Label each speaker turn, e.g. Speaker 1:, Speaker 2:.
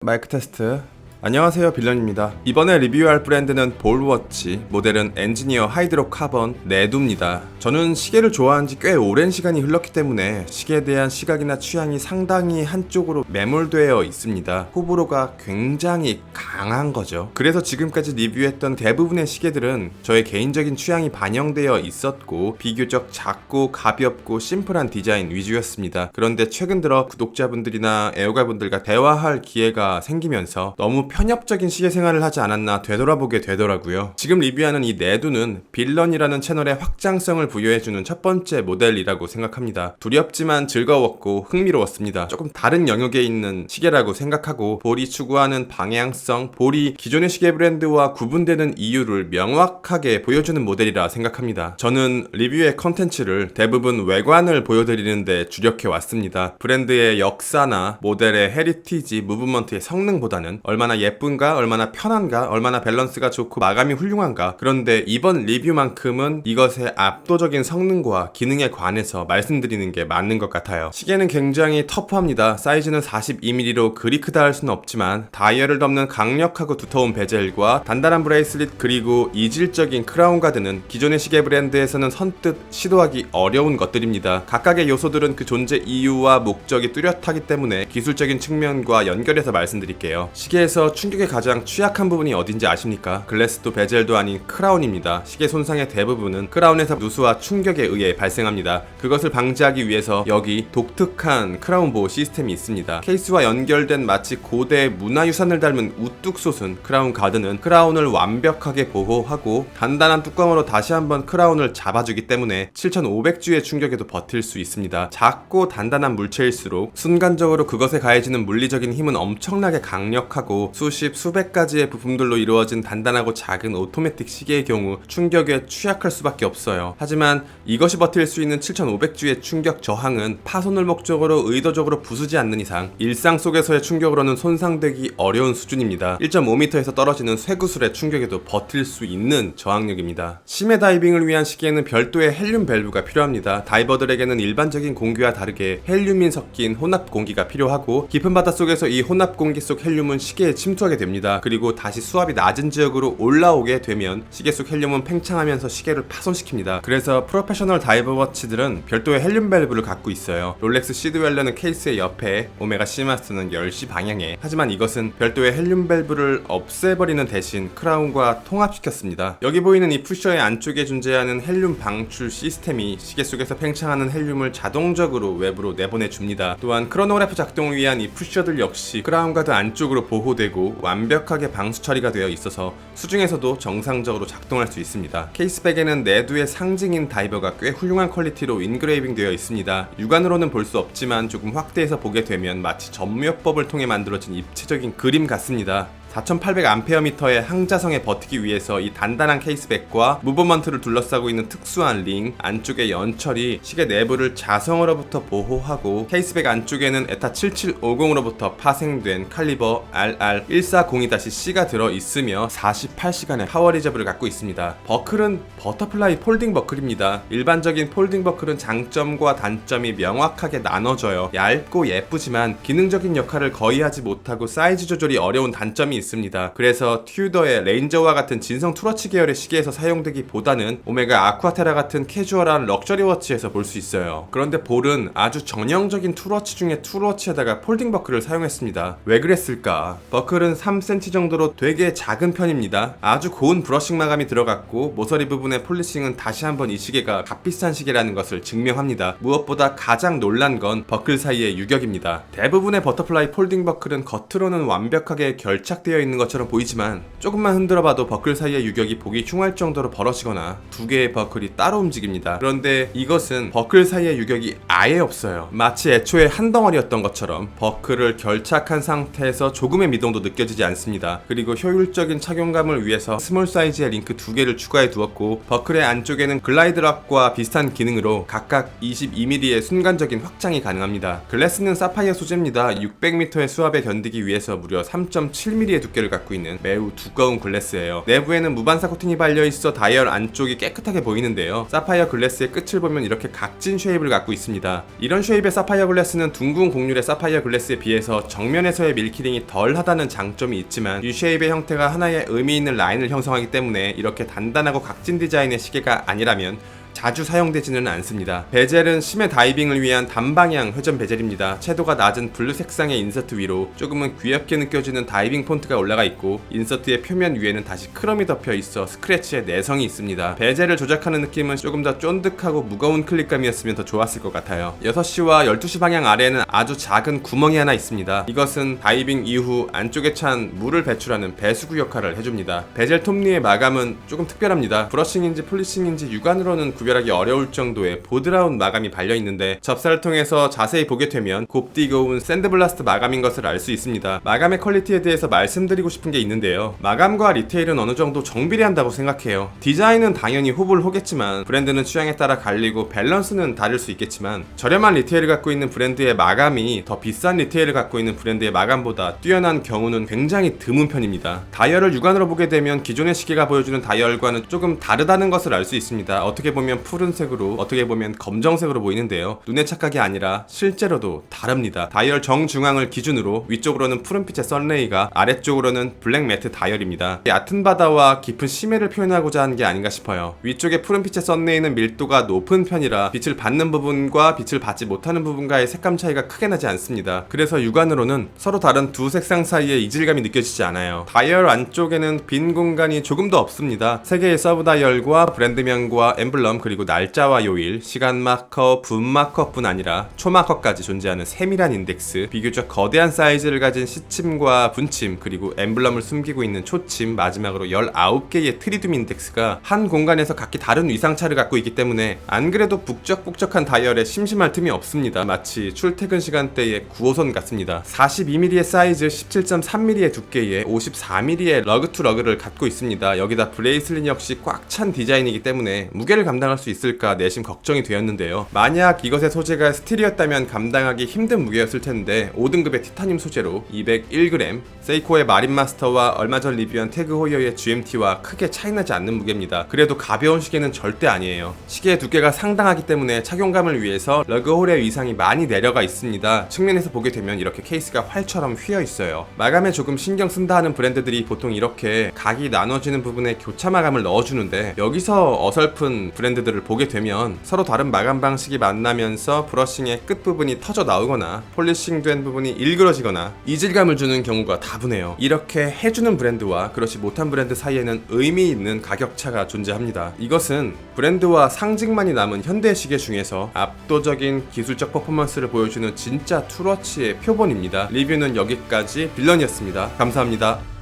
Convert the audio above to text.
Speaker 1: 마이크 테스트. 안녕하세요, 빌런입니다. 이번에 리뷰할 브랜드는 볼워치, 모델은 엔지니어 하이드로 카본 네두입니다. 저는 시계를 좋아한 지 꽤 오랜 시간이 흘렀기 때문에 시계에 대한 시각이나 취향이 상당히 한쪽으로 매몰되어 있습니다. 호불호가 굉장히 강한 거죠. 그래서 지금까지 리뷰했던 대부분의 시계들은 저의 개인적인 취향이 반영되어 있었고 비교적 작고 가볍고 심플한 디자인 위주였습니다. 그런데 최근 들어 구독자분들이나 애호가분들과 대화할 기회가 생기면서 너무 편협적인 시계 생활을 하지 않았나 되돌아보게 되더라고요. 지금 리뷰하는 이 네두는 빌런이라는 채널에 확장성을 부여해주는 첫 번째 모델이라고 생각합니다. 두렵지만 즐거웠고 흥미로웠습니다. 조금 다른 영역에 있는 시계라고 생각하고 볼이 추구하는 방향성, 볼이 기존의 시계 브랜드와 구분되는 이유를 명확하게 보여주는 모델이라 생각합니다. 저는 리뷰의 컨텐츠를 대부분 외관을 보여드리는데 주력해 왔습니다. 브랜드의 역사나 모델의 헤리티지, 무브먼트의 성능보다는 얼마나 예쁜가, 얼마나 편한가, 얼마나 밸런스가 좋고 마감이 훌륭한가. 그런데 이번 리뷰만큼은 이것의 압도적인 성능과 기능에 관해서 말씀드리는 게 맞는 것 같아요. 시계는 굉장히 터프합니다. 사이즈는 42mm로 그리 크다 할 수는 없지만 다이얼을 덮는 강력하고 두터운 베젤과 단단한 브레이슬릿 그리고 이질적인 크라운 가드는 기존의 시계 브랜드에서는 선뜻 시도하기 어려운 것들입니다. 각각의 요소들은 그 존재 이유와 목적이 뚜렷하기 때문에 기술적인 측면과 연결해서 말씀드릴게요. 시계에서 충격에 가장 취약한 부분이 어딘지 아십니까? 글래스도 베젤도 아닌 크라운입니다. 시계 손상의 대부분은 크라운에서 누수와 충격에 의해 발생합니다. 그것을 방지하기 위해서 여기 독특한 크라운 보호 시스템이 있습니다. 케이스와 연결된 마치 고대 문화유산을 닮은 우뚝 솟은 크라운 가드는 크라운을 완벽하게 보호하고 단단한 뚜껑으로 다시 한번 크라운을 잡아주기 때문에 7500G의 충격에도 버틸 수 있습니다. 작고 단단한 물체일수록 순간적으로 그것에 가해지는 물리적인 힘은 엄청나게 강력하고 수십 수백 가지의 부품들로 이루어진 단단하고 작은 오토매틱 시계의 경우 충격에 취약할 수밖에 없어요. 하지만 이것이 버틸 수 있는 7500G의 충격 저항은 파손을 목적으로 의도적으로 부수지 않는 이상 일상 속에서의 충격으로는 손상되기 어려운 수준입니다. 1.5m에서 떨어지는 쇠구슬의 충격에도 버틸 수 있는 저항력입니다. 심해 다이빙을 위한 시계에는 별도의 헬륨 밸브가 필요합니다. 다이버들에게는 일반적인 공기와 다르게 헬륨이 섞인 혼합 공기가 필요하고 깊은 바닷속에서 이 혼합 공기 속 헬륨은 시계에 침투하게 됩니다. 그리고 다시 수압이 낮은 지역으로 올라오게 되면 시계 속 헬륨은 팽창하면서 시계를 파손시킵니다. 그래서 프로페셔널 다이버 워치들은 별도의 헬륨 밸브를 갖고 있어요. 롤렉스 시드웰러는 케이스의 옆에, 오메가 시마스는 10시 방향에. 하지만 이것은 별도의 헬륨 밸브를 없애버리는 대신 크라운과 통합시켰습니다. 여기 보이는 이 푸셔의 안쪽에 존재하는 헬륨 방출 시스템이 시계 속에서 팽창하는 헬륨을 자동적으로 외부로 내보내줍니다. 또한 크로노그래프 작동을 위한 이 푸셔들 역시 크라운 가드 안쪽으로 보호되고 완벽하게 방수 처리가 되어 있어서 수중에서도 정상적으로 작동할 수 있습니다. 케이스백에는 네두의 상징인 다이버가 꽤 훌륭한 퀄리티로 인그레이빙 되어 있습니다. 육안으로는 볼 수 없지만 조금 확대해서 보게 되면 마치 점묘법을 통해 만들어진 입체적인 그림 같습니다. 4800A의 항자성에 버티기 위해서 이 단단한 케이스백과 무브먼트를 둘러싸고 있는 특수한 링, 안쪽의 연철이 시계 내부를 자성으로부터 보호하고 케이스백 안쪽에는 에타 7750으로부터 파생된 칼리버 RR1402-C가 들어있으며 48시간의 파워 리저브를 갖고 있습니다. 버클은 버터플라이 폴딩 버클입니다. 일반적인 폴딩 버클은 장점과 단점이 명확하게 나눠져요. 얇고 예쁘지만 기능적인 역할을 거의 하지 못하고 사이즈 조절이 어려운 단점이 있습니다. 그래서 튜더의 레인저와 같은 진성 투러치 계열의 시계에서 사용되기보다는 오메가 아쿠아테라 같은 캐주얼한 럭셔리 워치에서 볼 수 있어요. 그런데 볼은 아주 전형적인 투러치 중에 투러치에다가 폴딩 버클을 사용했습니다. 왜 그랬을까? 버클은 3cm 정도로 되게 작은 편입니다. 아주 고운 브러싱 마감이 들어갔고 모서리 부분의 폴리싱은 다시 한번 이 시계가 값비싼 시계라는 것을 증명합니다. 무엇보다 가장 놀란 건 버클 사이의 유격입니다. 대부분의 버터플라이 폴딩 버클은 겉으로는 완벽하게 결착되어 있는 것처럼 보이지만 조금만 흔들어봐도 버클 사이의 유격이 보기 흉할 정도로 벌어지거나 두 개의 버클이 따로 움직입니다. 그런데 이것은 버클 사이의 유격이 아예 없어요. 마치 애초에 한 덩어리였던 것처럼 버클을 결착한 상태에서 조금의 미동도 느껴지지 않습니다. 그리고 효율적인 착용감을 위해서 스몰 사이즈의 링크 두 개를 추가해 두었고 버클의 안쪽에는 글라이드락과 비슷한 기능으로 각각 22mm의 순간적인 확장이 가능합니다. 글래스는 사파이어 소재입니다. 600m의 수압에 견디기 위해서 무려 3.7mm의 3mm의 두께를 갖고 있는 매우 두꺼운 글래스예요. 내부에는 무반사 코팅이 발려있어 다이얼 안쪽이 깨끗하게 보이는데요. 사파이어 글래스의 끝을 보면 이렇게 각진 쉐입을 갖고 있습니다. 이런 쉐입의 사파이어 글래스는 둥근 곡률의 사파이어 글래스에 비해서 정면에서의 밀키링이 덜하다는 장점이 있지만 이 쉐입의 형태가 하나의 의미 있는 라인을 형성하기 때문에 이렇게 단단하고 각진 디자인의 시계가 아니라면 자주 사용되지는 않습니다. 베젤은 심해 다이빙을 위한 단방향 회전 베젤입니다. 채도가 낮은 블루 색상의 인서트 위로 조금은 귀엽게 느껴지는 다이빙 폰트가 올라가 있고 인서트의 표면 위에는 다시 크롬이 덮여 있어 스크래치의 내성이 있습니다. 베젤을 조작하는 느낌은 조금 더 쫀득하고 무거운 클릭감이었으면 더 좋았을 것 같아요. 6시와 12시 방향 아래에는 아주 작은 구멍이 하나 있습니다. 이것은 다이빙 이후 안쪽에 찬 물을 배출하는 배수구 역할을 해줍니다. 베젤 톱니의 마감은 조금 특별합니다. 브러싱인지 폴리싱인지 육안으로는 구별하기 어려울 정도의 보드라운 마감이 발려있는데 접사를 통해서 자세히 보게 되면 곱디고운 샌드블라스트 마감인 것을 알 수 있습니다. 마감의 퀄리티에 대해서 말씀드리고 싶은 게 있는데요. 마감과 리테일은 어느 정도 정비례한다고 생각해요. 디자인은 당연히 호불호겠지만 브랜드는 취향에 따라 갈리고 밸런스는 다를 수 있겠지만 저렴한 리테일을 갖고 있는 브랜드의 마감이 더 비싼 리테일을 갖고 있는 브랜드의 마감보다 뛰어난 경우는 굉장히 드문 편입니다. 다이얼을 육안으로 보게 되면 기존의 시계가 보여주는 다이얼과는 조금 다르다는 것을 알 수 있습니다. 어떻게 보면 푸른색으로 어떻게 보면 검정색으로 보이는데요. 눈의 착각이 아니라 실제로도 다릅니다. 다이얼 정중앙을 기준으로 위쪽으로는 푸른빛의 선레이가 아래쪽으로는 블랙 매트 다이얼입니다. 얕은 바다와 깊은 심해를 표현하고자 한 게 아닌가 싶어요. 위쪽의 푸른빛의 선레이는 밀도가 높은 편이라 빛을 받는 부분과 빛을 받지 못하는 부분과의 색감 차이가 크게 나지 않습니다. 그래서 육안으로는 서로 다른 두 색상 사이에 이질감이 느껴지지 않아요. 다이얼 안쪽에는 빈 공간이 조금 더 없습니다. 3개의 서브 다이얼과 브랜드명과 엠블럼 그리고 날짜와 요일, 시간 마커, 분 마커뿐 아니라 초 마커까지 존재하는 세밀한 인덱스, 비교적 거대한 사이즈를 가진 시침과 분침, 그리고 엠블럼을 숨기고 있는 초침, 마지막으로 19개의 트리둠 인덱스가 한 공간에서 각기 다른 위상차를 갖고 있기 때문에 안 그래도 북적북적한 다이얼에 심심할 틈이 없습니다. 마치 출퇴근 시간대의 9호선 같습니다. 42mm의 사이즈, 17.3mm의 두께에 54mm의 러그 투 러그를 갖고 있습니다. 여기다 브레이슬릿 역시 꽉 찬 디자인이기 때문에 무게를 감당할 수 있을까 내심 걱정이 되었는데요. 만약 이것의 소재가 스틸이었다면 감당하기 힘든 무게였을 텐데 5등급의 티타늄 소재로 201g, 세이코의 마린마스터와 얼마 전 리뷰한 태그 호이어의 GMT와 크게 차이나지 않는 무게입니다. 그래도 가벼운 시계는 절대 아니에요. 시계의 두께가 상당하기 때문에 착용감을 위해서 러그홀의 위상이 많이 내려가 있습니다. 측면에서 보게 되면 이렇게 케이스가 활처럼 휘어 있어요. 마감에 조금 신경 쓴다 하는 브랜드들이 보통 이렇게 각이 나눠지는 부분에 교차 마감을 넣어주는데 여기서 어설픈 브랜드들을 보게 되면 서로 다른 마감 방식이 만나면서 브러싱의 끝부분이 터져 나오거나 폴리싱된 부분이 일그러지거나 이질감을 주는 경우가 다분해요. 이렇게 해주는 브랜드와 그렇지 못한 브랜드 사이에는 의미 있는 가격차가 존재합니다. 이것은 브랜드와 상징만이 남은 현대 시계 중에서 압도적인 기술적 퍼포먼스를 보여주는 진짜 투러치의 표본입니다. 리뷰는 여기까지. 빌런이었습니다. 감사합니다.